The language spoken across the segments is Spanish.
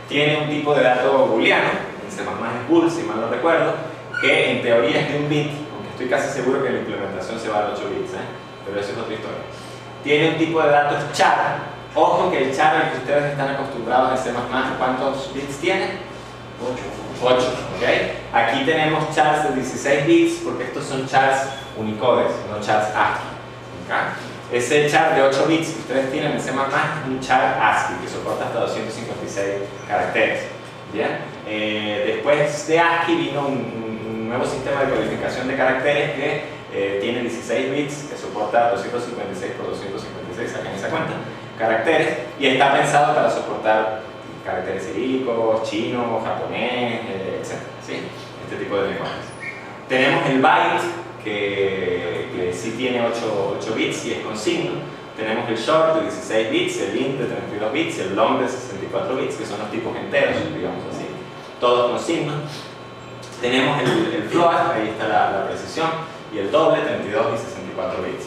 tiene un tipo de dato booleano, en C++ es bool, si mal no recuerdo, que en teoría es de un bit, aunque estoy casi seguro que la implementación se va a 8 bits, pero eso es otra historia. Tiene un tipo de datos char. Ojo que el char al que ustedes están acostumbrados en C++, ¿cuántos bits tiene? 8, ¿ok? Aquí tenemos chars de 16 bits porque estos son chars Unicodes, no chars ASCII, ¿okay? Ese char de 8 bits que ustedes tienen en C++ es un char ASCII que soporta hasta 256 caracteres, ¿bien? Después de ASCII vino un nuevo sistema de codificación de caracteres que tiene 16 bits, que soporta 256 por 256, saquen esa cuenta, caracteres, y está pensado para soportar caracteres cirílicos, chino, japonés, etc. ¿Sí? Este tipo de lenguajes. Tenemos el byte, que sí tiene 8 bits y es con signo. Tenemos el short de 16 bits, el int de 32 bits, el long de 64 bits, que son los tipos enteros, digamos así, todos con signo. Tenemos el float, ahí está la precisión, y el doble, 32 y 64 bits.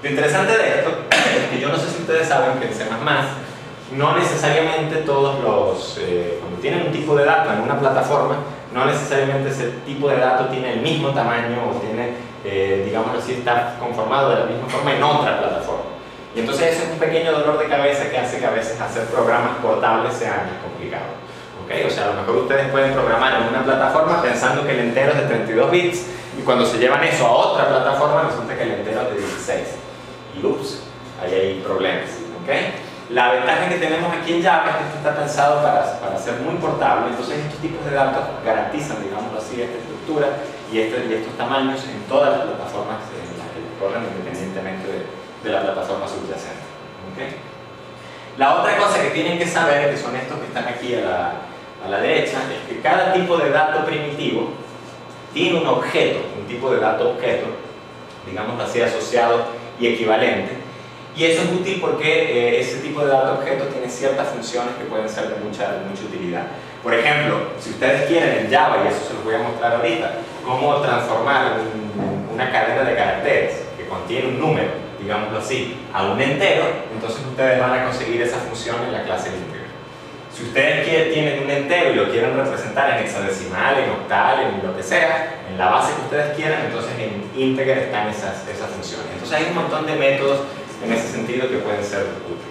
Lo interesante de esto es que yo no sé si ustedes saben que en C++ no necesariamente todos los, cuando tienen un tipo de dato en una plataforma, no necesariamente ese tipo de dato tiene el mismo tamaño o tiene, digamos así, está conformado de la misma forma en otra plataforma. Y entonces ese es un pequeño dolor de cabeza que hace que a veces hacer programas portables sea complicado. ¿Okay? O sea, a lo mejor ustedes pueden programar en una plataforma pensando que el entero es de 32 bits y cuando se llevan eso a otra plataforma resulta que el entero es de 16. Y ups, ahí hay problemas. ¿Okay? La ventaja que tenemos aquí en Java es que esto está pensado para ser muy portable, entonces estos tipos de datos garantizan, digamos así, esta estructura y estos tamaños en todas las plataformas en las que corren independientemente de la plataforma subyacente. ¿Okay? La otra cosa que tienen que saber, que son estos que están aquí a la derecha, es que cada tipo de dato primitivo tiene un objeto, un tipo de dato objeto, digamos así, asociado y equivalente. Y eso es útil porque ese tipo de dato objeto tiene ciertas funciones que pueden ser de mucha utilidad. Por ejemplo, si ustedes quieren en Java, y eso se los voy a mostrar ahorita, cómo transformar una cadena de caracteres que contiene un número, digámoslo así, a un entero, entonces ustedes van a conseguir esa función en la clase integer. Si ustedes tienen un entero y lo quieren representar en hexadecimal, en octal, en lo que sea, en la base que ustedes quieran, entonces en integer están esas funciones. Entonces hay un montón de métodos en ese sentido que pueden ser útiles.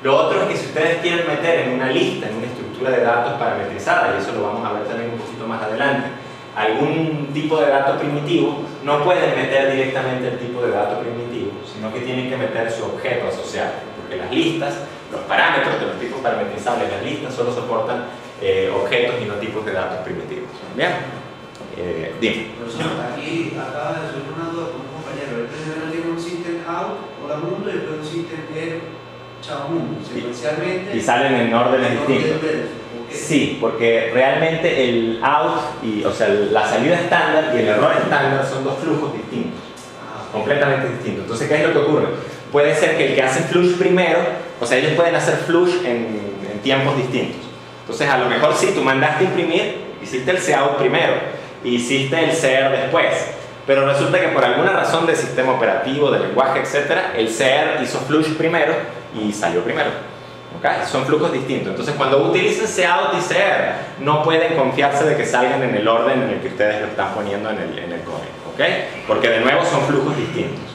Lo otro es que si ustedes quieren meter en una lista, en una estructura de datos parametrizada, y eso lo vamos a ver también un poquito más adelante, algún tipo de dato primitivo, no pueden meter directamente el tipo de dato primitivo, sino que tienen que meter su objeto asociado, porque las listas, los parámetros de los tipos parametrizables, las listas solo soportan objetos y no tipos de datos primitivos. ¿Bien? Dime. Profesor, aquí acaba de surgir una duda con un compañero. El primero tiene un system out, hola mundo, y después un system er, chao mundo, secuencialmente. Y salen en órdenes distintos. Sí, porque realmente el out, o sea, la salida estándar y el error estándar son dos flujos distintos, completamente distintos. Entonces, ¿qué es lo que ocurre? Puede ser que el que hace flush primero, o sea, ellos pueden hacer flush en tiempos distintos. Entonces, a lo mejor sí, tú mandaste imprimir, hiciste el cout primero, hiciste el ser después, pero resulta que por alguna razón del sistema operativo, del lenguaje, etc., el ser hizo flush primero y salió primero. ¿Okay? Son flujos distintos. Entonces, cuando utilizan cout y ser, no pueden confiarse de que salgan en el orden en el que ustedes lo están poniendo en el código. ¿Okay? Porque de nuevo son flujos distintos.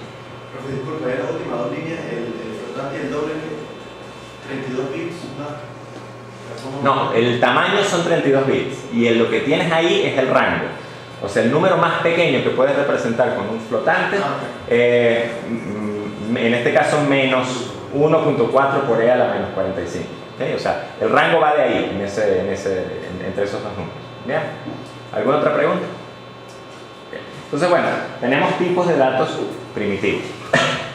Profe, disculpa, en las últimas dos líneas, el flotante y el doble, 32 bits, No, el tamaño son 32 bits y lo que tienes ahí es el rango. O sea, el número más pequeño que puedes representar con un flotante, en este caso menos 1.4 por e a la menos 45. ¿Okay? O sea, el rango va de ahí, entre esos dos números. ¿Bien? ¿Alguna otra pregunta? Okay. Entonces, bueno, tenemos tipos de datos primitivos.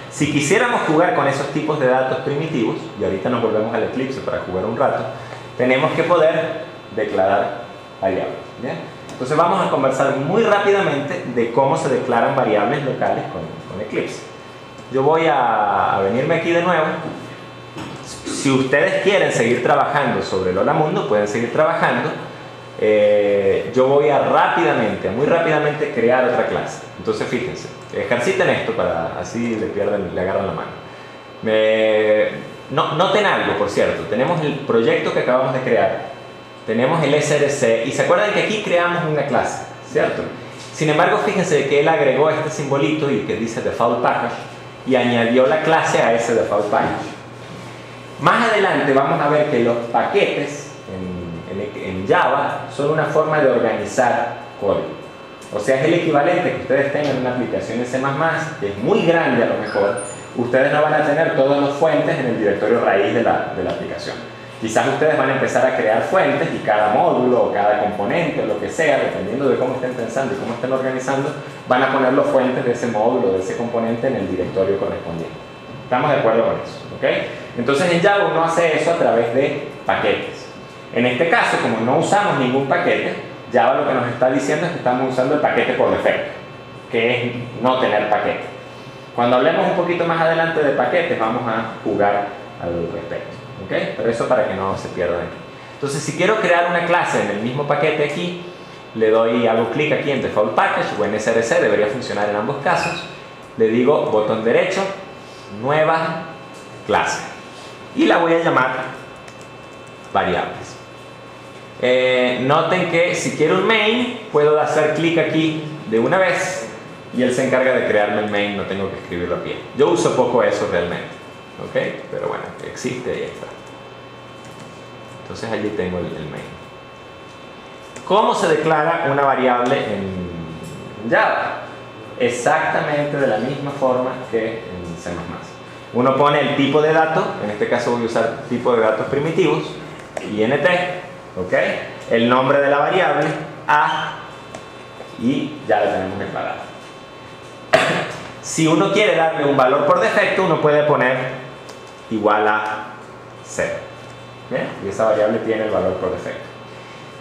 Si quisiéramos jugar con esos tipos de datos primitivos, y ahorita nos volvemos al Eclipse para jugar un rato, tenemos que poder declarar variables. ¿Bien? Entonces vamos a conversar muy rápidamente de cómo se declaran variables locales con Eclipse. Yo voy a venirme aquí de nuevo. Si ustedes quieren seguir trabajando sobre el Hola Mundo, pueden seguir trabajando. Yo voy a muy rápidamente crear otra clase. Entonces fíjense, ejerciten esto para así le agarran la mano. Noten algo, por cierto, tenemos el proyecto que acabamos de crear, tenemos el SRC, y se acuerdan que aquí creamos una clase, ¿cierto? Sin embargo, fíjense que él agregó este simbolito y que dice default package y añadió la clase a ese default package. Más adelante vamos a ver que los paquetes en Java son una forma de organizar código. O sea, es el equivalente que ustedes tengan una aplicación en C++, que es muy grande a lo mejor. Ustedes no van a tener todas las fuentes en el directorio raíz de la aplicación. Quizás ustedes van a empezar a crear fuentes y cada módulo o cada componente o lo que sea, dependiendo de cómo estén pensando y cómo estén organizando, van a poner las fuentes de ese módulo, de ese componente en el directorio correspondiente. ¿Estamos de acuerdo con eso? ¿Okay? Entonces en Java uno hace eso a través de paquetes. En este caso, como no usamos ningún paquete, Java lo que nos está diciendo es que estamos usando el paquete por defecto, que es no tener paquete. Cuando hablemos un poquito más adelante de paquetes, vamos a jugar al respecto. ¿Okay? Pero eso para que no se pierdan aquí. Entonces, si quiero crear una clase en el mismo paquete aquí, le doy, hago clic aquí en Default Package o en SRC, debería funcionar en ambos casos. Le digo botón derecho, nueva clase. Y la voy a llamar variables. Noten que si quiero un main, puedo hacer clic aquí de una vez y él se encarga de crearme el main, no tengo que escribirlo a pie. Yo uso poco eso realmente. ¿Ok? Pero bueno, existe y ahí está. Entonces allí tengo el main. ¿Cómo se declara una variable en Java? Exactamente de la misma forma que en C++. Uno pone el tipo de dato, en este caso voy a usar tipo de datos primitivos, int, ¿ok? El nombre de la variable, a, y ya la tenemos declarada. Si uno quiere darle un valor por defecto, uno puede poner igual a 0. ¿Bien? Y esa variable tiene el valor por defecto.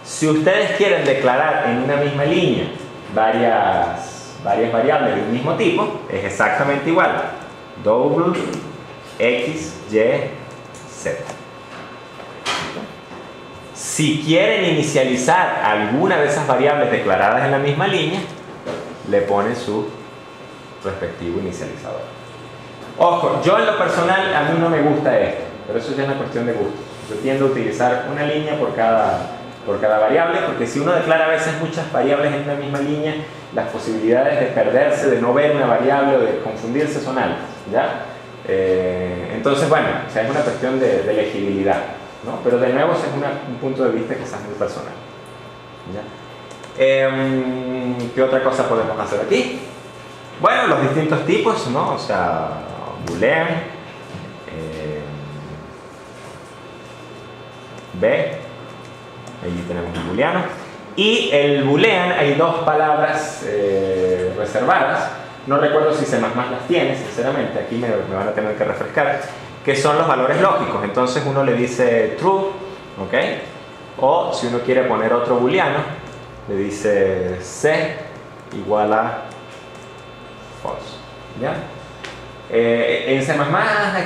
Si ustedes quieren declarar en una misma línea varias variables de un mismo tipo, es exactamente igual. Double x, y, z. Si quieren inicializar alguna de esas variables declaradas en la misma línea, le ponen su respectivo inicializador. Ojo, yo en lo personal a mí no me gusta esto, pero eso ya es una cuestión de gusto. Yo tiendo a utilizar una línea por cada variable, porque si uno declara a veces muchas variables en una misma línea, las posibilidades de perderse, de no ver una variable o de confundirse son altas, ¿ya? Entonces, bueno, o sea, es una cuestión de legibilidad, ¿no? Pero de nuevo, ese es un punto de vista quizás muy personal, ¿ya? ¿Qué otra cosa podemos hacer aquí? Bueno, los distintos tipos, ¿no? O sea, boolean, B, allí tenemos un booleano, y el boolean hay dos palabras reservadas, no recuerdo si C++ las tiene, sinceramente, aquí me van a tener que refrescar, que son los valores lógicos. Entonces uno le dice true, ¿ok? O si uno quiere poner otro booleano, le dice C igual a false, ¿ya? En C++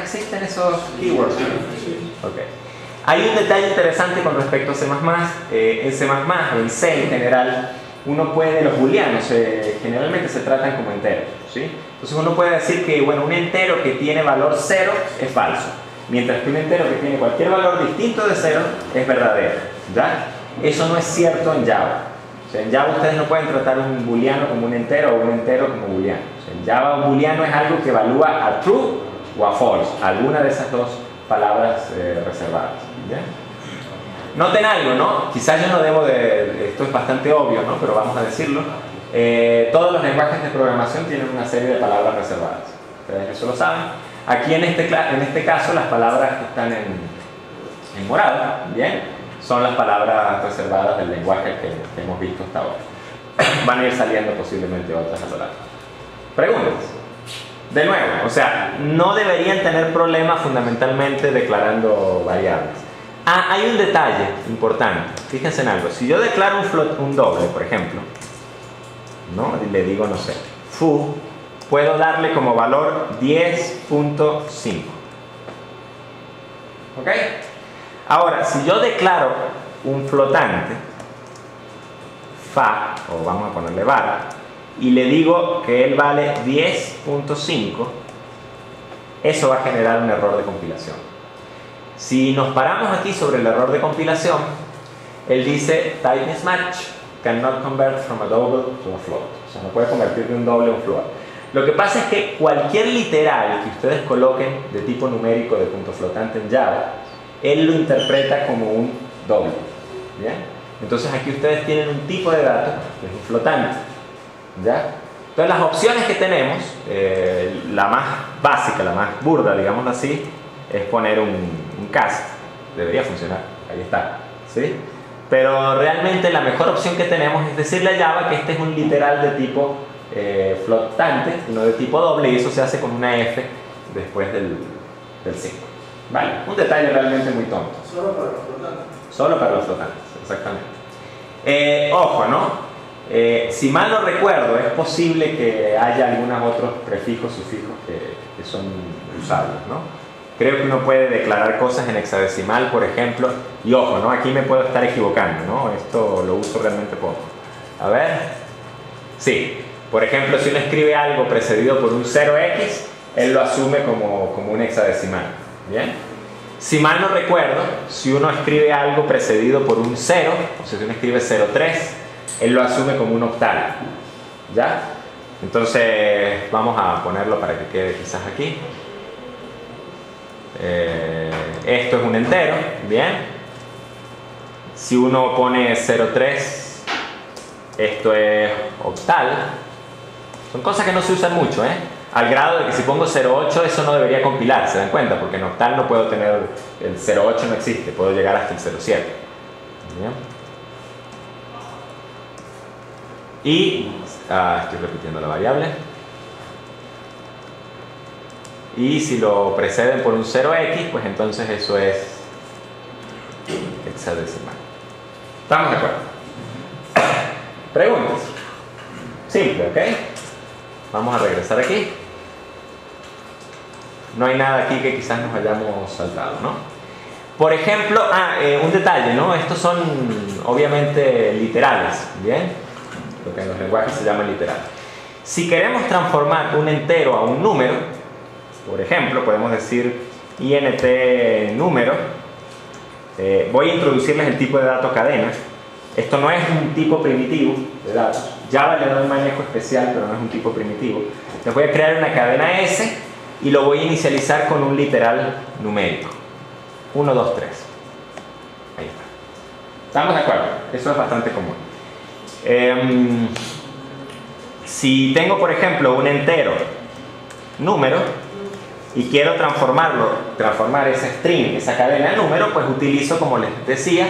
existen esos keywords. Okay. Hay un detalle interesante con respecto a C++. En C++, o en C en general, uno puede, los booleanos generalmente se tratan como enteros, ¿sí? Entonces uno puede decir que, bueno, un entero que tiene valor 0 es falso, mientras que un entero que tiene cualquier valor distinto de 0 es verdadero, ¿ya? Eso no es cierto en Java. O sea, en Java ustedes no pueden tratar un booleano como un entero o un entero como booleano. O sea, en Java un booleano es algo que evalúa a true o a false, alguna de esas dos palabras reservadas, ¿ya? Noten algo, ¿no? Quizás yo no debo de... Esto es bastante obvio, ¿no? Pero vamos a decirlo. Todos los lenguajes de programación tienen una serie de palabras reservadas. Ustedes eso lo saben. Aquí en este caso las palabras que están en morado, ¿bien? Son las palabras reservadas del lenguaje que hemos visto hasta ahora. Van a ir saliendo posiblemente otras a lo largo. Preguntas. De nuevo, o sea, no deberían tener problemas fundamentalmente declarando variables. Hay un detalle importante. Fíjense en algo. Si yo declaro un doble, por ejemplo, ¿no? Le digo, no sé, foo, puedo darle como valor 10.5. ¿Ok? Ahora, si yo declaro un flotante, fa, o vamos a ponerle var, y le digo que él vale 10.5, eso va a generar un error de compilación. Si nos paramos aquí sobre el error de compilación, él dice type mismatch cannot convert from a double to a float. O sea, no puede convertir de un doble a un float. Lo que pasa es que cualquier literal que ustedes coloquen de tipo numérico de punto flotante en Java, él lo interpreta como un doble. ¿Bien? Entonces aquí ustedes tienen un tipo de dato que es un flotante. ¿Ya? Entonces las opciones que tenemos, la más básica, la más burda, digamos así, es poner un cast. Debería funcionar, ahí está, ¿sí? Pero realmente la mejor opción que tenemos es decirle a Java que este es un literal de tipo flotante, no de tipo doble, y eso se hace con una F después del 5. Vale, un detalle realmente muy tonto. Solo para los flotantes. Solo para los flotantes, exactamente. Ojo, ¿no? Si mal no recuerdo, es posible que haya algunos otros prefijos, sufijos que son usables, ¿no? Creo que uno puede declarar cosas en hexadecimal, por ejemplo, y ojo, ¿no? Aquí me puedo estar equivocando, ¿no? Esto lo uso realmente poco. A ver. Sí, por ejemplo, si uno escribe algo precedido por un 0x, él lo asume como un hexadecimal. ¿Bien? Si mal no recuerdo, si uno escribe algo precedido por un 0, o sea, si uno escribe 03, él lo asume como un octal. ¿Ya? Entonces, vamos a ponerlo para que quede quizás aquí. Esto es un entero, bien. Si uno pone 03, esto es octal. Son cosas que no se usan mucho, al grado de que si pongo 08 eso no debería compilar, ¿se dan cuenta? Porque en octal no puedo tener, el 08 no existe, puedo llegar hasta el 07. Bien. Y estoy repitiendo la variable. Y si lo preceden por un 0x, pues entonces eso es hexadecimal. ¿Estamos de acuerdo? ¿Preguntas? Simple, ¿ok? Vamos a regresar aquí. No hay nada aquí que quizás nos hayamos saltado, ¿no? Por ejemplo, un detalle, ¿no? Estos son obviamente literales, ¿bien? Lo que en los lenguajes se llama literal. Si queremos transformar un entero a un número, por ejemplo, podemos decir int número. Voy a introducirles el tipo de dato cadena. Esto no es un tipo primitivo de datos. Java le da un manejo especial, pero no es un tipo primitivo. Les voy a crear una cadena S y lo voy a inicializar con un literal numérico. 1, 2, 3. Ahí está. ¿Estamos de acuerdo? Eso es bastante común. Si tengo, por ejemplo, un entero número y quiero transformar ese string, esa cadena de número, pues utilizo, como les decía,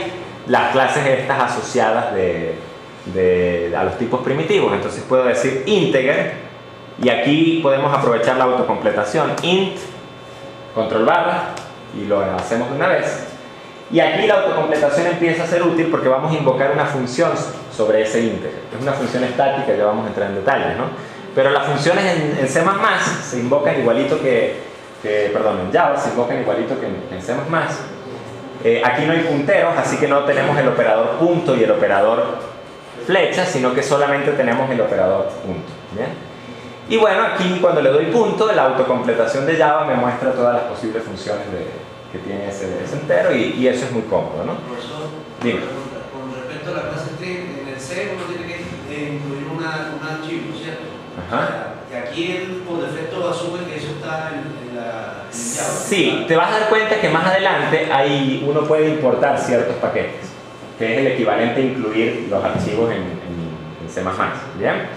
las clases estas asociadas a los tipos primitivos. Entonces puedo decir integer, y aquí podemos aprovechar la autocompletación, int, control barra, y lo hacemos de una vez. Y aquí la autocompletación empieza a ser útil porque vamos a invocar una función sobre ese integer. Es una función estática, ya vamos a entrar en detalles, ¿no? Pero las funciones en C++ se invocan igualito en Java se invocan igualito que en C++. Aquí no hay punteros, así que no tenemos el operador punto y el operador flecha, sino que solamente tenemos el operador punto. ¿Bien? Y bueno, aquí cuando le doy punto, la autocompletación de Java me muestra todas las posibles funciones que tiene ese entero, y eso es muy cómodo, ¿no? Profesor, Dime. con respecto a la clase string, en el C uno tiene que incluir un archivo, ¿cierto? Ajá. O sea, que aquí él por defecto asume que eso está en Java. Sí, te vas a dar cuenta que más adelante uno puede importar ciertos paquetes, que es el equivalente a incluir los archivos en C++. ¿Bien?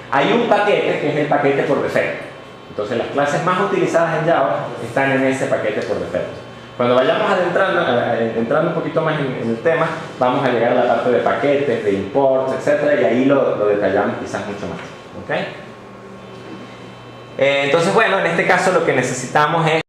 Hay un paquete que es el paquete por defecto. Entonces las clases más utilizadas en Java están en ese paquete por defecto. Cuando vayamos entrando un poquito más en el tema, vamos a llegar a la parte de paquetes, de imports, etc. Y ahí lo detallamos quizás mucho más. ¿Okay? Entonces, bueno, en este caso lo que necesitamos es